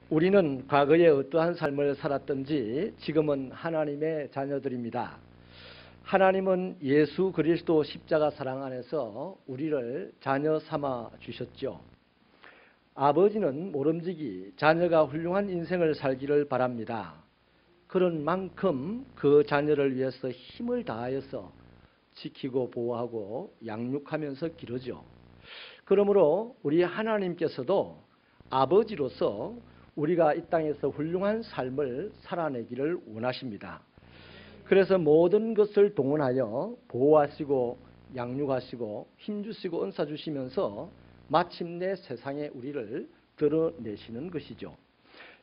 우리는 과거에 어떠한 삶을 살았든지 지금은 하나님의 자녀들입니다. 하나님은 예수 그리스도 십자가 사랑 안에서 우리를 자녀 삼아 주셨죠. 아버지는 모름지기 자녀가 훌륭한 인생을 살기를 바랍니다. 그런 만큼 그 자녀를 위해서 힘을 다하여서 지키고 보호하고 양육하면서 기르죠. 그러므로 우리 하나님께서도 아버지로서 우리가 이 땅에서 훌륭한 삶을 살아내기를 원하십니다. 그래서 모든 것을 동원하여 보호하시고 양육하시고 힘주시고 은사 주시면서 마침내 세상에 우리를 드러내시는 것이죠.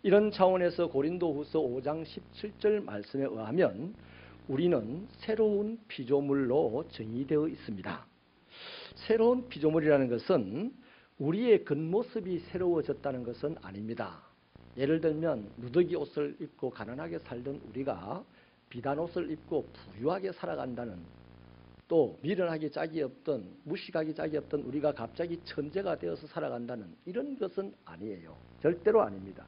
이런 차원에서 고린도후서 5장 17절 말씀에 의하면 우리는 새로운 피조물로 정의되어 있습니다. 새로운 피조물이라는 것은 우리의 겉모습이 새로워졌다는 것은 아닙니다. 예를 들면 누더기 옷을 입고 가난하게 살던 우리가 비단 옷을 입고 부유하게 살아간다는, 또 미련하기 짝이 없던, 무식하기 짝이 없던 우리가 갑자기 천재가 되어서 살아간다는 이런 것은 아니에요. 절대로 아닙니다.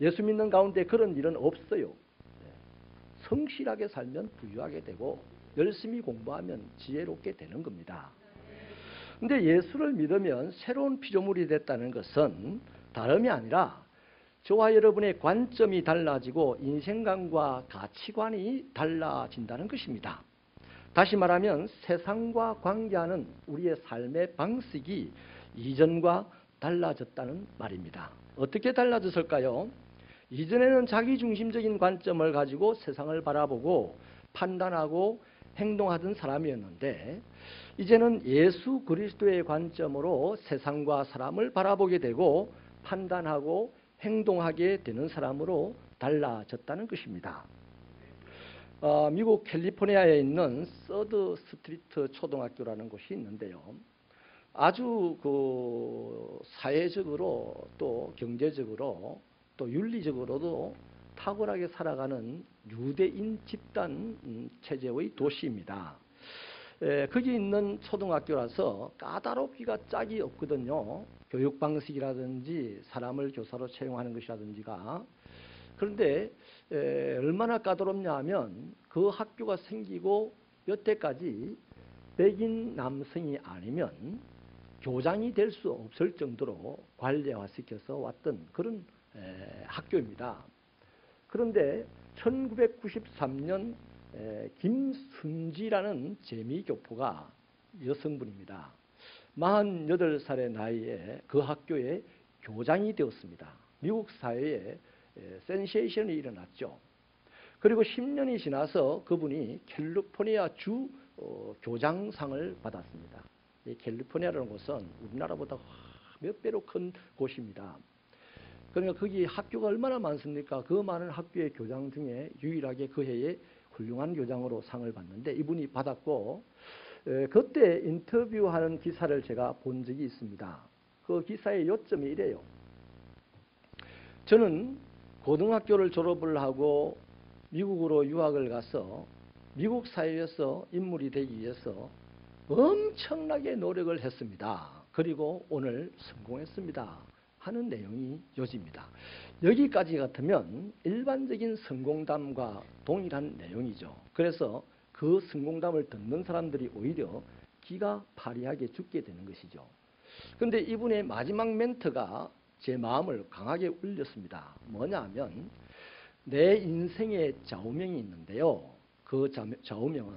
예수 믿는 가운데 그런 일은 없어요. 성실하게 살면 부유하게 되고 열심히 공부하면 지혜롭게 되는 겁니다. 근데 예수를 믿으면 새로운 피조물이 됐다는 것은 다름이 아니라 저와 여러분의 관점이 달라지고 인생관과 가치관이 달라진다는 것입니다. 다시 말하면 세상과 관계하는 우리의 삶의 방식이 이전과 달라졌다는 말입니다. 어떻게 달라졌을까요? 이전에는 자기중심적인 관점을 가지고 세상을 바라보고 판단하고 행동하던 사람이었는데 이제는 예수 그리스도의 관점으로 세상과 사람을 바라보게 되고 판단하고 행동하게 되는 사람으로 달라졌다는 것입니다. 미국 캘리포니아에 있는 서드 스트리트 초등학교라는 곳이 있는데요. 아주 사회적으로 또 경제적으로 또 윤리적으로도 탁월하게 살아가는 유대인 집단 체제의 도시입니다. 거기 있는 초등학교라서 까다롭기가 짝이 없거든요. 교육 방식이라든지 사람을 교사로 채용하는 것이라든지가. 그런데 얼마나 까다롭냐 하면 그 학교가 생기고 여태까지 백인 남성이 아니면 교장이 될 수 없을 정도로 관례화시켜서 왔던 그런 학교입니다. 그런데 1993년 김순지라는 재미교포가 여성분입니다. 48살의 나이에 그 학교에 교장이 되었습니다. 미국 사회에 센세이션이 일어났죠. 그리고 10년이 지나서 그분이 캘리포니아 주 교장상을 받았습니다. 이 캘리포니아라는 곳은 우리나라보다 몇 배로 큰 곳입니다. 그러니까 거기 학교가 얼마나 많습니까? 그 많은 학교의 교장 중에 유일하게 그 해에 훌륭한 교장으로 상을 받는데 이분이 받았고, 그때 인터뷰하는 기사를 제가 본 적이 있습니다. 그 기사의 요점이 이래요. 저는 고등학교를 졸업을 하고 미국으로 유학을 가서 미국 사회에서 인물이 되기 위해서 엄청나게 노력을 했습니다. 그리고 오늘 성공했습니다 하는 내용이 요지입니다. 여기까지 같으면 일반적인 성공담과 동일한 내용이죠. 그래서 그 성공담을 듣는 사람들이 오히려 기가 파리하게 죽게 되는 것이죠. 그런데 이분의 마지막 멘트가 제 마음을 강하게 울렸습니다. 뭐냐 하면 내 인생의 좌우명이 있는데요. 그 좌우명은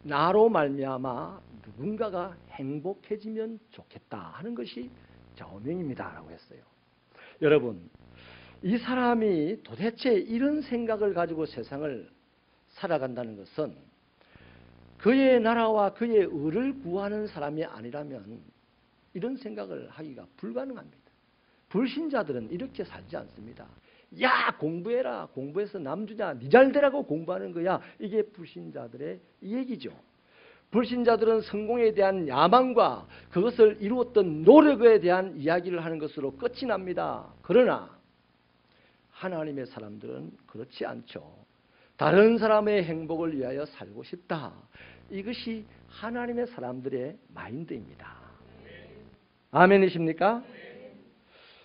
나로 말미암아 누군가가 행복해지면 좋겠다 하는 것이 좌우명입니다 라고 했어요. 여러분, 이 사람이 도대체 이런 생각을 가지고 세상을 살아간다는 것은 그의 나라와 그의 의를 구하는 사람이 아니라면 이런 생각을 하기가 불가능합니다. 불신자들은 이렇게 살지 않습니다. 야, 공부해라. 공부해서 남주냐. 니 잘 되라고 공부하는 거야. 이게 불신자들의 얘기죠. 불신자들은 성공에 대한 야망과 그것을 이루었던 노력에 대한 이야기를 하는 것으로 끝이 납니다. 그러나 하나님의 사람들은 그렇지 않죠. 다른 사람의 행복을 위하여 살고 싶다. 이것이 하나님의 사람들의 마인드입니다. 아멘이십니까?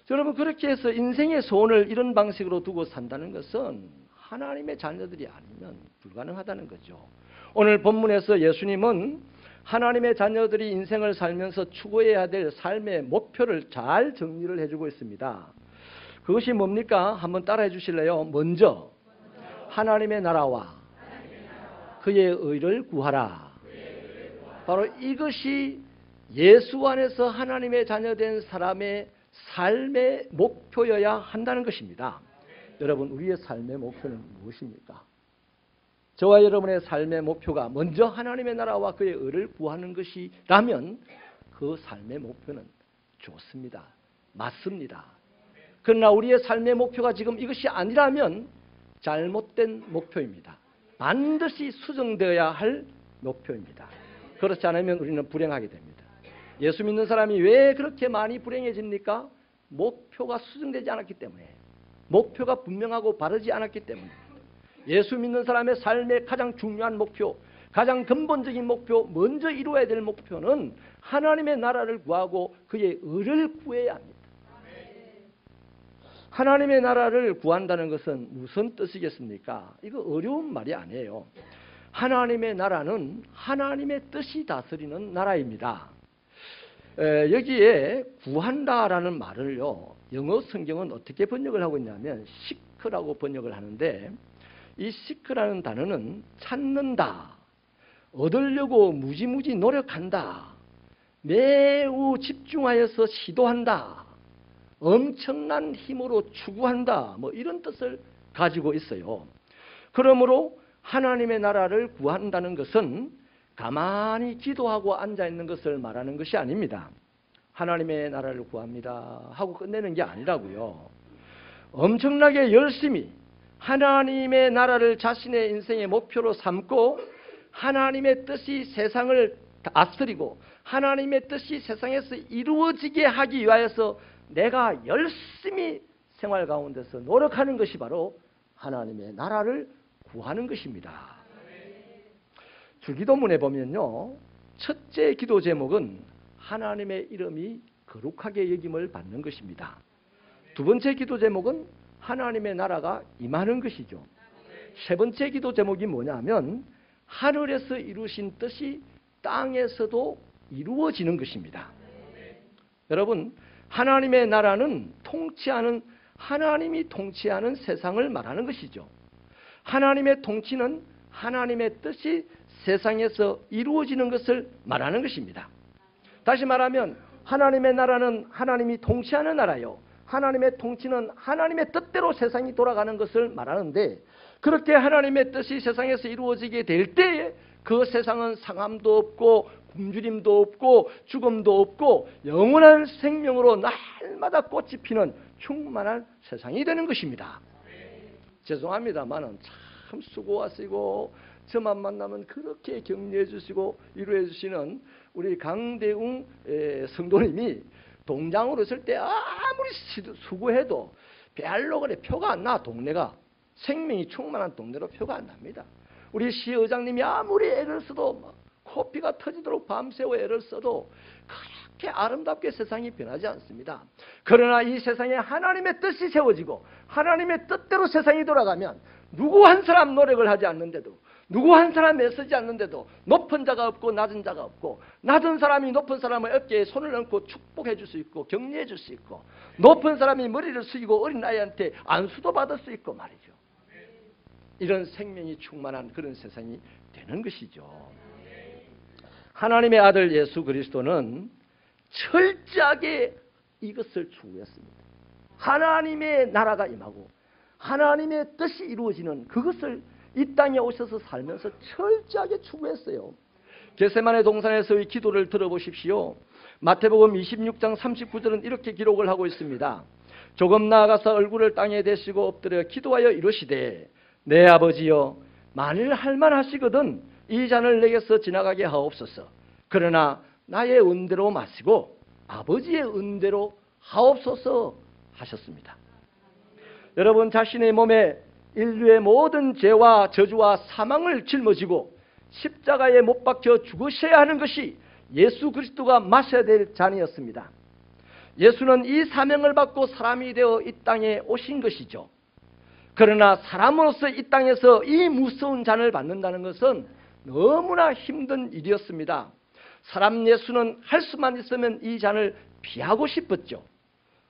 여러분, 그렇게 해서 인생의 소원을 이런 방식으로 두고 산다는 것은 하나님의 자녀들이 아니면 불가능하다는 거죠. 오늘 본문에서 예수님은 하나님의 자녀들이 인생을 살면서 추구해야 될 삶의 목표를 잘 정리를 해주고 있습니다. 그것이 뭡니까? 한번 따라해 주실래요? 먼저 하나님의 나라와 그의 의를 구하라. 바로 이것이 예수 안에서 하나님의 자녀된 사람의 삶의 목표여야 한다는 것입니다. 여러분, 우리의 삶의 목표는 무엇입니까? 저와 여러분의 삶의 목표가 먼저 하나님의 나라와 그의 의를 구하는 것이라면 그 삶의 목표는 좋습니다. 맞습니다. 그러나 우리의 삶의 목표가 지금 이것이 아니라면 잘못된 목표입니다. 반드시 수정되어야 할 목표입니다. 그렇지 않으면 우리는 불행하게 됩니다. 예수 믿는 사람이 왜 그렇게 많이 불행해집니까? 목표가 수정되지 않았기 때문에, 목표가 분명하고 바르지 않았기 때문에. 예수 믿는 사람의 삶의 가장 중요한 목표, 가장 근본적인 목표, 먼저 이루어야 될 목표는 하나님의 나라를 구하고 그의 의를 구해야 합니다. 하나님의 나라를 구한다는 것은 무슨 뜻이겠습니까? 이거 어려운 말이 아니에요. 하나님의 나라는 하나님의 뜻이 다스리는 나라입니다. 여기에 구한다라는 말을요, 영어 성경은 어떻게 번역을 하고 있냐면 시크라고 번역을 하는데, 이 시크라는 단어는 찾는다, 얻으려고 무지무지 노력한다, 매우 집중하여서 시도한다, 엄청난 힘으로 추구한다, 뭐 이런 뜻을 가지고 있어요. 그러므로 하나님의 나라를 구한다는 것은 가만히 기도하고 앉아있는 것을 말하는 것이 아닙니다. 하나님의 나라를 구합니다 하고 끝내는 게 아니라고요. 엄청나게 열심히 하나님의 나라를 자신의 인생의 목표로 삼고 하나님의 뜻이 세상을 다스리고 하나님의 뜻이 세상에서 이루어지게 하기 위하여서 내가 열심히 생활 가운데서 노력하는 것이 바로 하나님의 나라를 구하는 것입니다. 주기도문에 보면요, 첫째 기도 제목은 하나님의 이름이 거룩하게 여김을 받는 것입니다. 두 번째 기도 제목은 하나님의 나라가 임하는 것이죠. 세 번째 기도 제목이 뭐냐면 하늘에서 이루신 뜻이 땅에서도 이루어지는 것입니다. 여러분, 하나님의 나라는 통치하는, 하나님이 통치하는 세상을 말하는 것이죠. 하나님의 통치는 하나님의 뜻이 세상에서 이루어지는 것을 말하는 것입니다. 다시 말하면 하나님의 나라는 하나님이 통치하는 나라요, 하나님의 통치는 하나님의 뜻대로 세상이 돌아가는 것을 말하는데, 그렇게 하나님의 뜻이 세상에서 이루어지게 될 때에 그 세상은 상함도 없고 굶주림도 없고 죽음도 없고 영원한 생명으로 날마다 꽃이 피는 충만한 세상이 되는 것입니다. 죄송합니다만은 참 수고하시고 저만 만나면 그렇게 격려해 주시고 위로해 주시는 우리 강대웅 성도님이 동장으로 있을 때 아무리 수고해도 별로 그래 표가 안 나. 동네가 생명이 충만한 동네로 표가 안 납니다. 우리 시의장님이 아무리 애를 써도 코피가 터지도록 밤새워 애를 써도 그렇게 아름답게 세상이 변하지 않습니다. 그러나 이 세상에 하나님의 뜻이 세워지고 하나님의 뜻대로 세상이 돌아가면 누구 한 사람 노력을 하지 않는데도, 누구 한 사람 애쓰지 않는데도 높은 자가 없고 낮은 자가 없고, 낮은 사람이 높은 사람의 어깨에 손을 얹고 축복해 줄 수 있고 격려해 줄 수 있고, 높은 사람이 머리를 숙이고 어린아이한테 안수도 받을 수 있고 말이죠. 이런 생명이 충만한 그런 세상이 되는 것이죠. 하나님의 아들 예수 그리스도는 철저하게 이것을 추구했습니다. 하나님의 나라가 임하고 하나님의 뜻이 이루어지는 그것을 이 땅에 오셔서 살면서 철저하게 추구했어요. 겟세마네 동산에서의 기도를 들어보십시오. 마태복음 26장 39절은 이렇게 기록을 하고 있습니다. 조금 나아가서 얼굴을 땅에 대시고 엎드려 기도하여 이르시되 내 아버지여, 만일 할만하시거든 이 잔을 내게서 지나가게 하옵소서. 그러나 나의 은대로 마시고 아버지의 은대로 하옵소서 하셨습니다. 여러분, 자신의 몸에 인류의 모든 죄와 저주와 사망을 짊어지고 십자가에 못 박혀 죽으셔야 하는 것이 예수 그리스도가 마셔야 될 잔이었습니다. 예수는 이 사명을 받고 사람이 되어 이 땅에 오신 것이죠. 그러나 사람으로서 이 땅에서 이 무서운 잔을 받는다는 것은 너무나 힘든 일이었습니다. 사람 예수는 할 수만 있으면 이 잔을 피하고 싶었죠.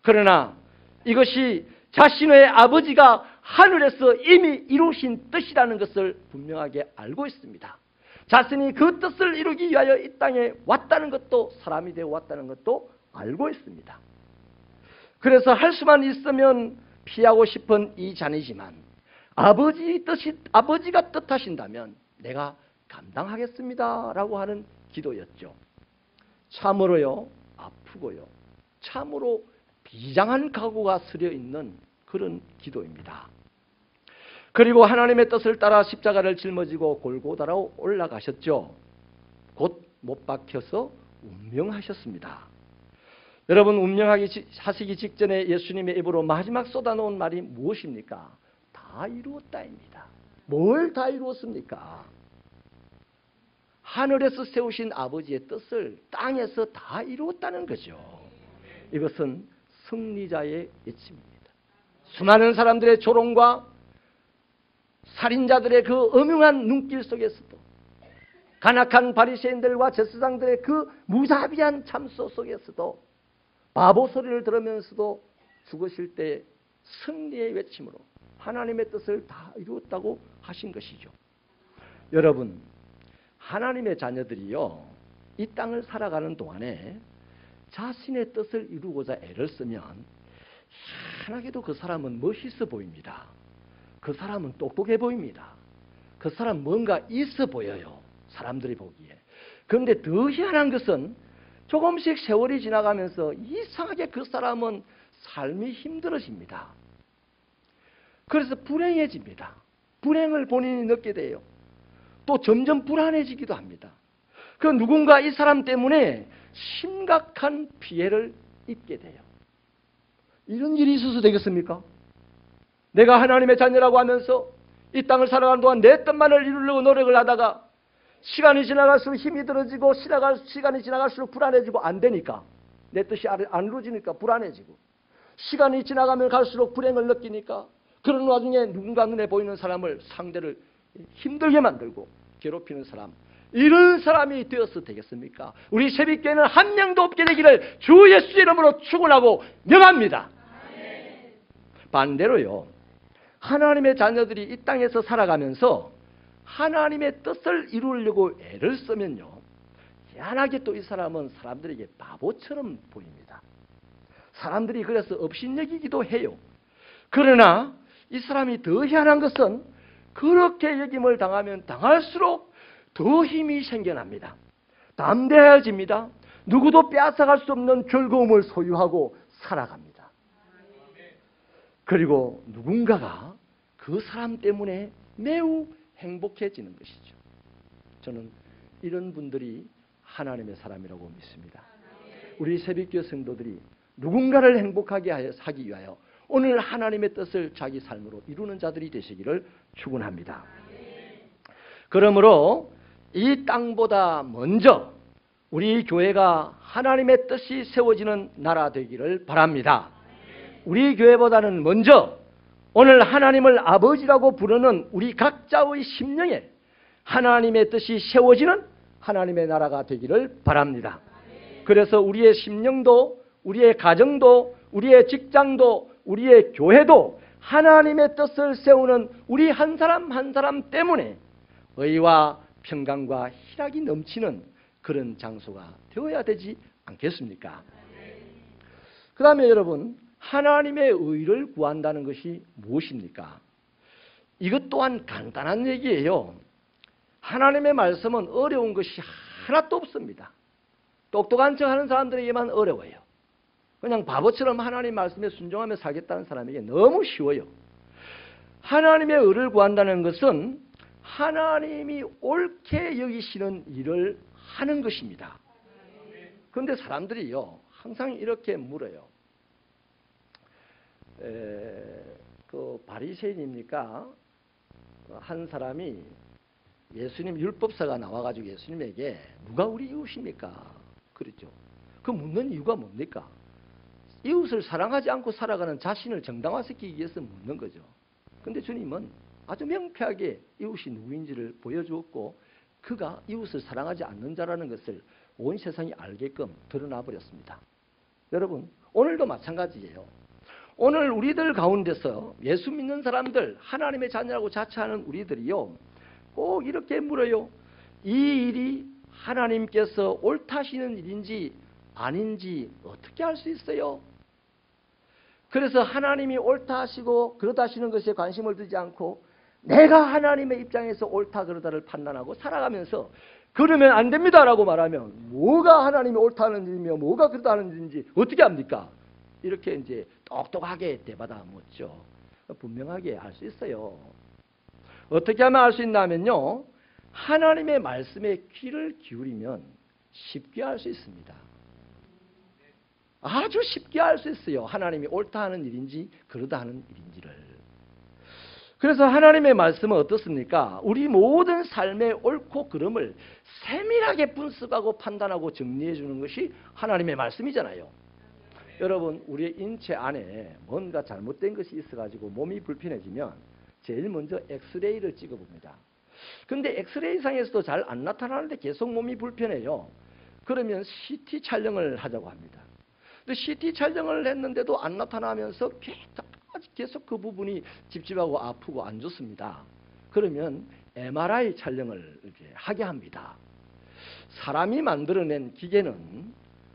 그러나 이것이 자신의 아버지가 하늘에서 이미 이루신 뜻이라는 것을 분명하게 알고 있습니다. 자신이 그 뜻을 이루기 위하여 이 땅에 왔다는 것도, 사람이 되어 왔다는 것도 알고 있습니다. 그래서 할 수만 있으면 피하고 싶은 이 잔이지만 아버지가 뜻하신다면 내가 감당하겠습니다 라고 하는 기도였죠. 참으로요, 아프고요, 참으로 비장한 각오가 서려 있는 그런 기도입니다. 그리고 하나님의 뜻을 따라 십자가를 짊어지고 골고다로 올라가셨죠. 곧 못 박혀서 운명하셨습니다. 여러분, 운명하시기 직전에 예수님의 입으로 마지막 쏟아놓은 말이 무엇입니까? 다 이루었다입니다. 뭘 다 이루었습니까? 하늘에서 세우신 아버지의 뜻을 땅에서 다 이루었다는 거죠. 이것은 승리자의 외침입니다. 수많은 사람들의 조롱과 살인자들의 그 엄흉한 눈길 속에서도, 간악한 바리새인들과 제사장들의 그 무자비한 참소 속에서도, 바보 소리를 들으면서도 죽으실 때 승리의 외침으로 하나님의 뜻을 다 이루었다고 하신 것이죠. 여러분, 하나님의 자녀들이요, 이 땅을 살아가는 동안에 자신의 뜻을 이루고자 애를 쓰면 희한하게도 그 사람은 멋있어 보입니다. 그 사람은 똑똑해 보입니다. 그 사람 뭔가 있어 보여요, 사람들이 보기에. 그런데 더 희한한 것은 조금씩 세월이 지나가면서 이상하게 그 사람은 삶이 힘들어집니다. 그래서 불행해집니다. 불행을 본인이 느끼게 돼요. 또 점점 불안해지기도 합니다. 그 누군가 이 사람 때문에 심각한 피해를 입게 돼요. 이런 일이 있어서 되겠습니까? 내가 하나님의 자녀라고 하면서 이 땅을 살아가는 동안 내 뜻만을 이루려고 노력을 하다가 시간이 지나갈수록 힘이 들어지고 시간이 지나갈수록 불안해지고 안 되니까, 내 뜻이 안 이루어지니까 불안해지고, 시간이 지나가면 갈수록 불행을 느끼니까 그런 와중에 누군가 눈에 보이는 사람을 상대를 힘들게 만들고 괴롭히는 사람, 이런 사람이 되어서 되겠습니까? 우리 새벽교회는 한 명도 없게 되기를 주 예수의 이름으로 축원하고 명합니다. 반대로요, 하나님의 자녀들이 이 땅에서 살아가면서 하나님의 뜻을 이루려고 애를 쓰면요, 희한하게 또 이 사람은 사람들에게 바보처럼 보입니다. 사람들이 그래서 업신여기기도 해요. 그러나 이 사람이 더 희한한 것은 그렇게 여김을 당하면 당할수록 더 힘이 생겨납니다. 담대해집니다. 누구도 빼앗아갈 수 없는 즐거움을 소유하고 살아갑니다. 그리고 누군가가 그 사람 때문에 매우 행복해지는 것이죠. 저는 이런 분들이 하나님의 사람이라고 믿습니다. 우리 새벽교회 성도들이 누군가를 행복하게 하기 위하여 오늘 하나님의 뜻을 자기 삶으로 이루는 자들이 되시기를 축원합니다. 그러므로 이 땅보다 먼저 우리 교회가 하나님의 뜻이 세워지는 나라 되기를 바랍니다. 우리 교회보다는 먼저 오늘 하나님을 아버지라고 부르는 우리 각자의 심령에 하나님의 뜻이 세워지는 하나님의 나라가 되기를 바랍니다. 그래서 우리의 심령도, 우리의 가정도, 우리의 직장도, 우리의 교회도 하나님의 뜻을 세우는 우리 한 사람 한 사람 때문에 의와 평강과 희락이 넘치는 그런 장소가 되어야 되지 않겠습니까? 그 다음에 여러분, 하나님의 의를 구한다는 것이 무엇입니까? 이것 또한 간단한 얘기예요. 하나님의 말씀은 어려운 것이 하나도 없습니다. 똑똑한 척 하는 사람들에게만 어려워요. 그냥 바보처럼 하나님 말씀에 순종하며 살겠다는 사람에게 너무 쉬워요. 하나님의 의를 구한다는 것은 하나님이 옳게 여기시는 일을 하는 것입니다. 그런데 사람들이요, 항상 이렇게 물어요. 그 바리새인입니까? 한 사람이 예수님 율법사가 나와가지고 예수님에게 누가 우리 이웃입니까? 그랬죠. 그 묻는 이유가 뭡니까? 이웃을 사랑하지 않고 살아가는 자신을 정당화시키기 위해서 묻는 거죠. 근데 주님은 아주 명쾌하게 이웃이 누구인지를 보여주었고 그가 이웃을 사랑하지 않는 자라는 것을 온 세상이 알게끔 드러나 버렸습니다. 여러분, 오늘도 마찬가지예요. 오늘 우리들 가운데서 예수 믿는 사람들, 하나님의 자녀라고 자처하는 우리들이요, 꼭 이렇게 물어요. 이 일이 하나님께서 옳다시는 일인지 아닌지 어떻게 알 수 있어요? 그래서 하나님이 옳다 하시고 그러다 하시는 것에 관심을 두지 않고 내가 하나님의 입장에서 옳다 그러다를 판단하고 살아가면서 그러면 안 됩니다라고 말하면 뭐가 하나님이 옳다는 일이며 뭐가 그러다는 일인지 어떻게 합니까? 이렇게 이제 똑똑하게 대받아 묻죠. 분명하게 알 수 있어요. 어떻게 하면 알 수 있냐면요, 하나님의 말씀에 귀를 기울이면 쉽게 알 수 있습니다. 아주 쉽게 알 수 있어요. 하나님이 옳다 하는 일인지 그러다 하는 일인지를. 그래서 하나님의 말씀은 어떻습니까? 우리 모든 삶의 옳고 그름을 세밀하게 분석하고 판단하고 정리해 주는 것이 하나님의 말씀이잖아요. 여러분, 우리의 인체 안에 뭔가 잘못된 것이 있어가지고 몸이 불편해지면 제일 먼저 엑스레이를 찍어봅니다. 근데 엑스레이상에서도 잘 안 나타나는데 계속 몸이 불편해요. 그러면 CT 촬영을 하자고 합니다. 근데 CT 촬영을 했는데도 안 나타나면서 계속 그 부분이 찝찝하고 아프고 안 좋습니다. 그러면 MRI 촬영을 이렇게 하게 합니다. 사람이 만들어낸 기계는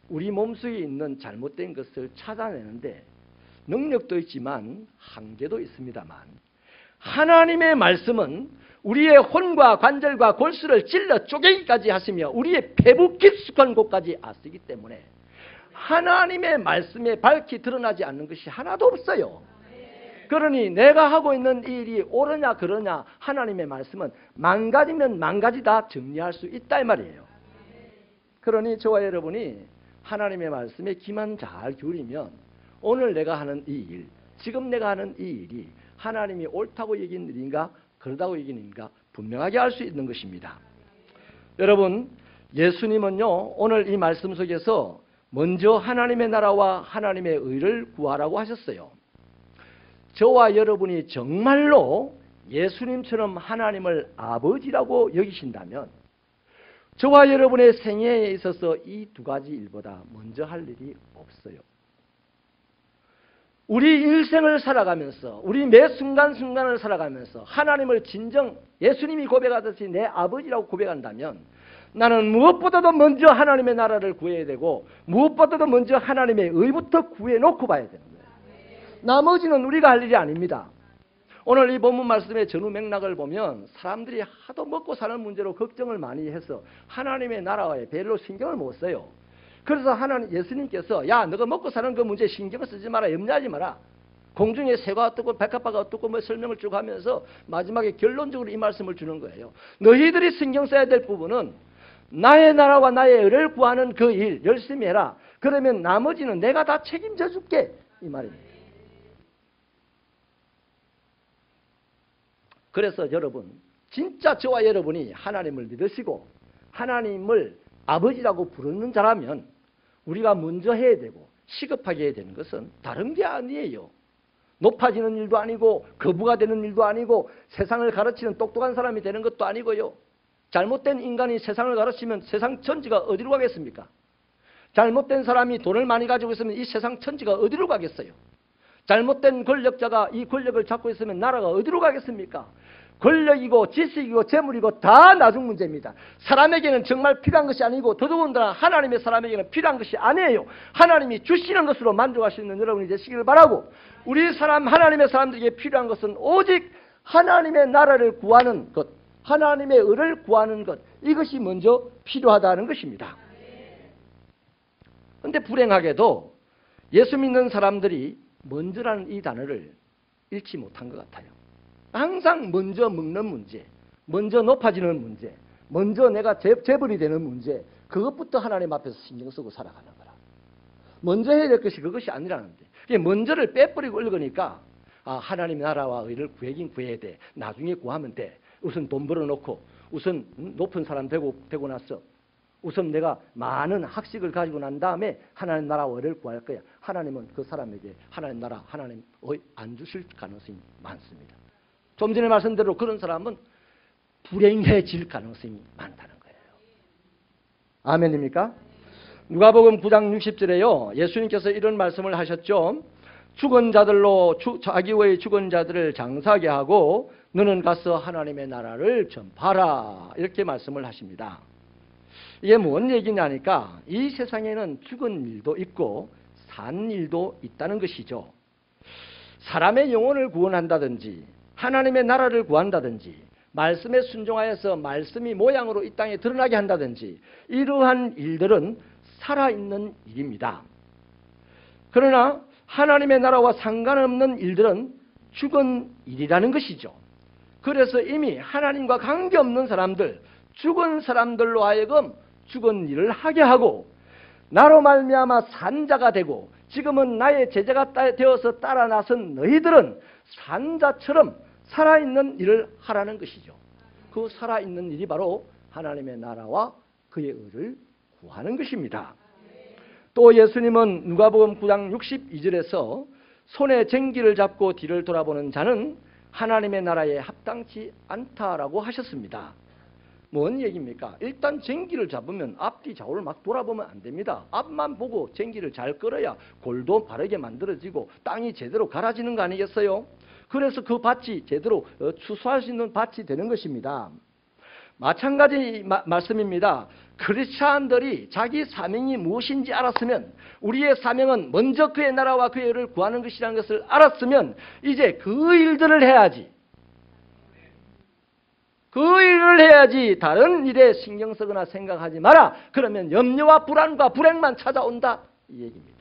우리 몸속에 있는 잘못된 것을 찾아내는데 능력도 있지만 한계도 있습니다만 하나님의 말씀은 우리의 혼과 관절과 골수를 찔러 쪼개기까지 하시며 우리의 배부 깊숙한 곳까지 아시기 때문에 하나님의 말씀에 밝히 드러나지 않는 것이 하나도 없어요. 그러니 내가 하고 있는 이 일이 옳으냐 그러냐 하나님의 말씀은 망가지면 망가지다 정리할 수 있다 이 말이에요. 그러니 저와 여러분이 하나님의 말씀에 귀만 잘 기울이면 오늘 내가 하는 이 일, 지금 내가 하는 이 일이 하나님이 옳다고 여긴 일인가 그러다고 여긴 일인가 분명하게 알 수 있는 것입니다. 여러분, 예수님은요 오늘 이 말씀 속에서 먼저 하나님의 나라와 하나님의 의를 구하라고 하셨어요. 저와 여러분이 정말로 예수님처럼 하나님을 아버지라고 여기신다면 저와 여러분의 생애에 있어서 이 두 가지 일보다 먼저 할 일이 없어요. 우리 일생을 살아가면서 우리 매 순간순간을 살아가면서 하나님을 진정 예수님이 고백하듯이 내 아버지라고 고백한다면 나는 무엇보다도 먼저 하나님의 나라를 구해야 되고 무엇보다도 먼저 하나님의 의부터 구해놓고 봐야 되는 거예요. 나머지는 우리가 할 일이 아닙니다. 오늘 이 본문 말씀의 전후 맥락을 보면 사람들이 하도 먹고 사는 문제로 걱정을 많이 해서 하나님의 나라에 별로 신경을 못 써요. 그래서 예수님께서 야 너가 먹고 사는 그 문제에 신경을 쓰지 마라, 염려하지 마라. 공중에 새가 어떻고 백합화가 어떻고 뭐 설명을 쭉 하면서 마지막에 결론적으로 이 말씀을 주는 거예요. 너희들이 신경 써야 될 부분은 나의 나라와 나의 의를 구하는 그 일 열심히 해라. 그러면 나머지는 내가 다 책임져 줄게 이 말입니다. 그래서 여러분, 진짜 저와 여러분이 하나님을 믿으시고 하나님을 아버지라고 부르는 자라면 우리가 먼저 해야 되고 시급하게 해야 되는 것은 다른 게 아니에요. 높아지는 일도 아니고 거부가 되는 일도 아니고 세상을 가르치는 똑똑한 사람이 되는 것도 아니고요. 잘못된 인간이 세상을 가르치면 세상 천지가 어디로 가겠습니까? 잘못된 사람이 돈을 많이 가지고 있으면 이 세상 천지가 어디로 가겠어요? 잘못된 권력자가 이 권력을 잡고 있으면 나라가 어디로 가겠습니까? 권력이고 지식이고 재물이고 다 나중 문제입니다. 사람에게는 정말 필요한 것이 아니고 더더군다나 하나님의 사람에게는 필요한 것이 아니에요. 하나님이 주시는 것으로 만족할 수 있는 여러분이 되시기를 바라고 우리 사람 하나님의 사람들에게 필요한 것은 오직 하나님의 나라를 구하는 것, 하나님의 의를 구하는 것, 이것이 먼저 필요하다는 것입니다. 그런데 불행하게도 예수 믿는 사람들이 먼저라는 이 단어를 잃지 못한 것 같아요. 항상 먼저 먹는 문제, 먼저 높아지는 문제, 먼저 내가 재벌이 되는 문제, 그것부터 하나님 앞에서 신경 쓰고 살아가는 거라. 먼저 해야 될 것이 그것이 아니라는데 먼저를 빼버리고 읽으니까 하나님의 나라와 의를 구하긴 구해야 돼. 나중에 구하면 돼. 우선 돈 벌어놓고 우선 높은 사람 되고 나서 우선 내가 많은 학식을 가지고 난 다음에 하나님 나라와 의를 구할 거야. 하나님은 그 사람에게 하나님 나라, 하나님 의 안 주실 가능성이 많습니다. 좀 전에 말씀대로 그런 사람은 불행해질 가능성이 많다는 거예요. 아멘입니까? 누가복음 9장 60절에요. 예수님께서 이런 말씀을 하셨죠. 죽은 자들로 자기의 죽은 자들을 장사하게 하고 너는 가서 하나님의 나라를 전파하라. 이렇게 말씀을 하십니다. 이게 뭔 얘기냐니까 이 세상에는 죽은 일도 있고 산 일도 있다는 것이죠. 사람의 영혼을 구원한다든지 하나님의 나라를 구한다든지 말씀에 순종하여서 말씀이 모양으로 이 땅에 드러나게 한다든지 이러한 일들은 살아있는 일입니다. 그러나 하나님의 나라와 상관없는 일들은 죽은 일이라는 것이죠. 그래서 이미 하나님과 관계없는 사람들, 죽은 사람들로 하여금 죽은 일을 하게 하고 나로 말미암아 산자가 되고 지금은 나의 제자가 되어서 따라 나선 너희들은 산자처럼 살아있는 일을 하라는 것이죠. 그 살아있는 일이 바로 하나님의 나라와 그의 의를 구하는 것입니다. 또 예수님은 누가복음 9장 62절에서 손에 쟁기를 잡고 뒤를 돌아보는 자는 하나님의 나라에 합당치 않다라고 하셨습니다. 뭔 얘기입니까? 일단 쟁기를 잡으면 앞뒤 좌우를 막 돌아보면 안 됩니다. 앞만 보고 쟁기를 잘 끌어야 골도 바르게 만들어지고 땅이 제대로 갈아지는 거 아니겠어요? 그래서 그 밭이 제대로 추수할 수 있는 밭이 되는 것입니다. 마찬가지 말씀입니다. 크리스찬들이 자기 사명이 무엇인지 알았으면 우리의 사명은 먼저 그의 나라와 그의 의를 구하는 것이라는 것을 알았으면 이제 그 일들을 해야지. 그 일을 해야지 다른 일에 신경 쓰거나 생각하지 마라. 그러면 염려와 불안과 불행만 찾아온다. 이 얘기입니다.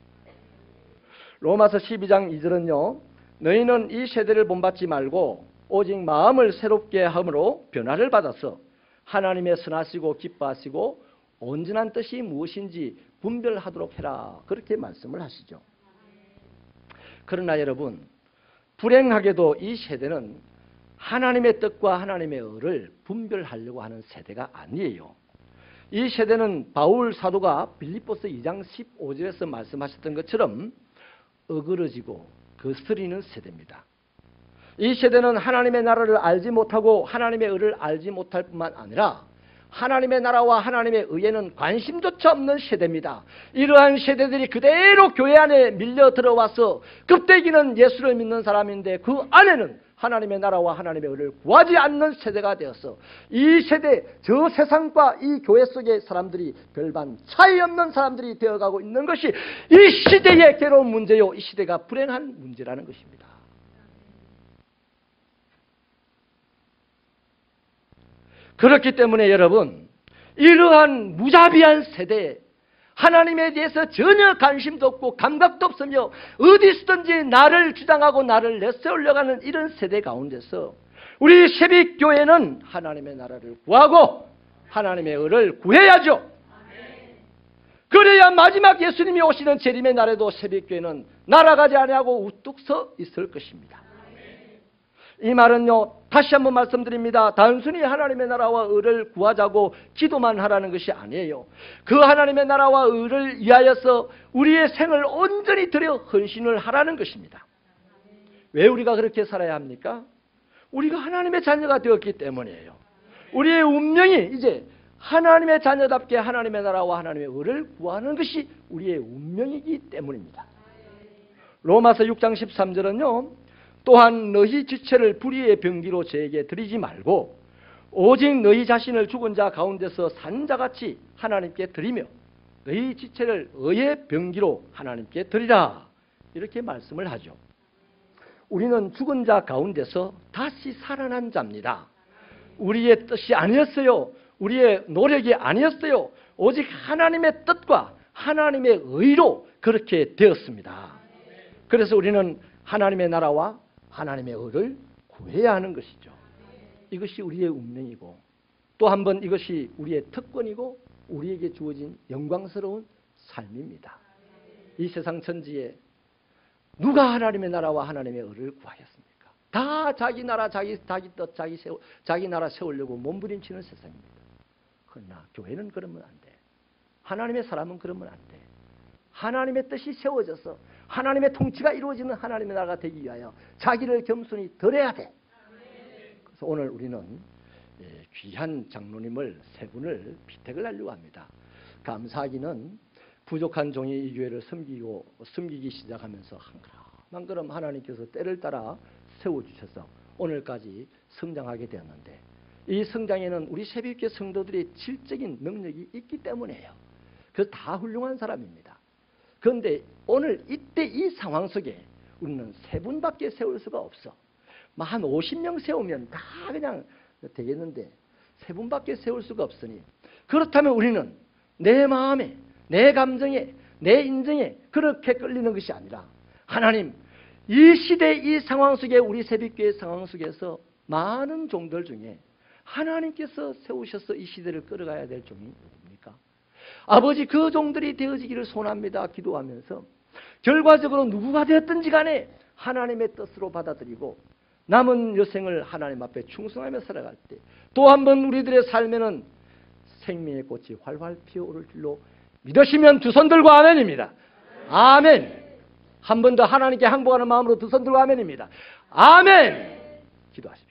로마서 12장 2절은요. 너희는 이 세대를 본받지 말고 오직 마음을 새롭게 함으로 변화를 받아서 하나님의 선하시고 기뻐하시고 온전한 뜻이 무엇인지 분별하도록 해라. 그렇게 말씀을 하시죠. 그러나 여러분, 불행하게도 이 세대는 하나님의 뜻과 하나님의 의를 분별하려고 하는 세대가 아니에요. 이 세대는 바울 사도가 빌립보서 2장 15절에서 말씀하셨던 것처럼 어그러지고 거스리는 세대입니다. 이 세대는 하나님의 나라를 알지 못하고 하나님의 의를 알지 못할 뿐만 아니라 하나님의 나라와 하나님의 의에는 관심조차 없는 세대입니다. 이러한 세대들이 그대로 교회 안에 밀려 들어와서 급대기는 예수를 믿는 사람인데 그 안에는 하나님의 나라와 하나님의 의를 구하지 않는 세대가 되어서 이 세대, 저 세상과 이 교회 속의 사람들이 별반 차이 없는 사람들이 되어가고 있는 것이 이 시대의 괴로운 문제요. 이 시대가 불행한 문제라는 것입니다. 그렇기 때문에 여러분, 이러한 무자비한 세대에 하나님에 대해서 전혀 관심도 없고 감각도 없으며 어디서든지 나를 주장하고 나를 내세우려고 이런 세대 가운데서 우리 새벽교회는 하나님의 나라를 구하고 하나님의 의를 구해야죠. 그래야 마지막 예수님이 오시는 재림의 날에도 새벽교회는 날아가지 아니하고 우뚝 서 있을 것입니다. 이 말은요, 다시 한번 말씀드립니다. 단순히 하나님의 나라와 의를 구하자고 기도만 하라는 것이 아니에요. 그 하나님의 나라와 의를 위하여서 우리의 생을 온전히 들여 헌신을 하라는 것입니다. 왜 우리가 그렇게 살아야 합니까? 우리가 하나님의 자녀가 되었기 때문이에요. 우리의 운명이 이제 하나님의 자녀답게 하나님의 나라와 하나님의 의를 구하는 것이 우리의 운명이기 때문입니다. 로마서 6장 13절은요. 또한 너희 지체를 불의의 병기로 저에게 드리지 말고 오직 너희 자신을 죽은 자 가운데서 산 자같이 하나님께 드리며 너희 지체를 의의 병기로 하나님께 드리라. 이렇게 말씀을 하죠. 우리는 죽은 자 가운데서 다시 살아난 자입니다. 우리의 뜻이 아니었어요. 우리의 노력이 아니었어요. 오직 하나님의 뜻과 하나님의 의로 그렇게 되었습니다. 그래서 우리는 하나님의 나라와 하나님의 의를 구해야 하는 것이죠. 이것이 우리의 운명이고 또 한 번 이것이 우리의 특권이고 우리에게 주어진 영광스러운 삶입니다. 이 세상 천지에 누가 하나님의 나라와 하나님의 의를 구하겠습니까? 다 자기 나라, 자기 뜻, 자기 나라 세우려고 몸부림치는 세상입니다. 그러나 교회는 그러면 안 돼. 하나님의 사람은 그러면 안 돼. 하나님의 뜻이 세워져서 하나님의 통치가 이루어지는 하나님의 나라가 되기 위하여 자기를 겸손히 드려야 돼. 그래서 오늘 우리는 귀한 장로님을 세 분을 피택을 하려고 합니다. 감사하기는 부족한 종이 이 교회를 섬기기 시작하면서 한 걸음 하나님께서 때를 따라 세워주셔서 오늘까지 성장하게 되었는데, 이 성장에는 우리 새벽교회 성도들의 질적인 능력이 있기 때문이에요. 그래서 다 훌륭한 사람입니다. 그런데 오늘 이때 이 상황 속에 우리는 세 분밖에 세울 수가 없어. 한 50명 세우면 다 그냥 되겠는데 세 분밖에 세울 수가 없으니, 그렇다면 우리는 내 마음에, 내 감정에, 내 인정에 그렇게 끌리는 것이 아니라, 하나님, 이 시대 이 상황 속에, 우리 새벽교회 상황 속에서 많은 종들 중에 하나님께서 세우셔서 이 시대를 끌어가야 될 종이 누굽니까? 아버지, 그 종들이 되어지기를 소원합니다. 기도하면서 결과적으로 누구가 되었든지 간에 하나님의 뜻으로 받아들이고 남은 여생을 하나님 앞에 충성하며 살아갈 때 또 한 번 우리들의 삶에는 생명의 꽃이 활활 피어오를 줄로 믿으시면 두 손 들고 아멘입니다. 아멘. 한 번 더 하나님께 항복하는 마음으로 두 손 들고 아멘입니다. 아멘. 기도하십시오.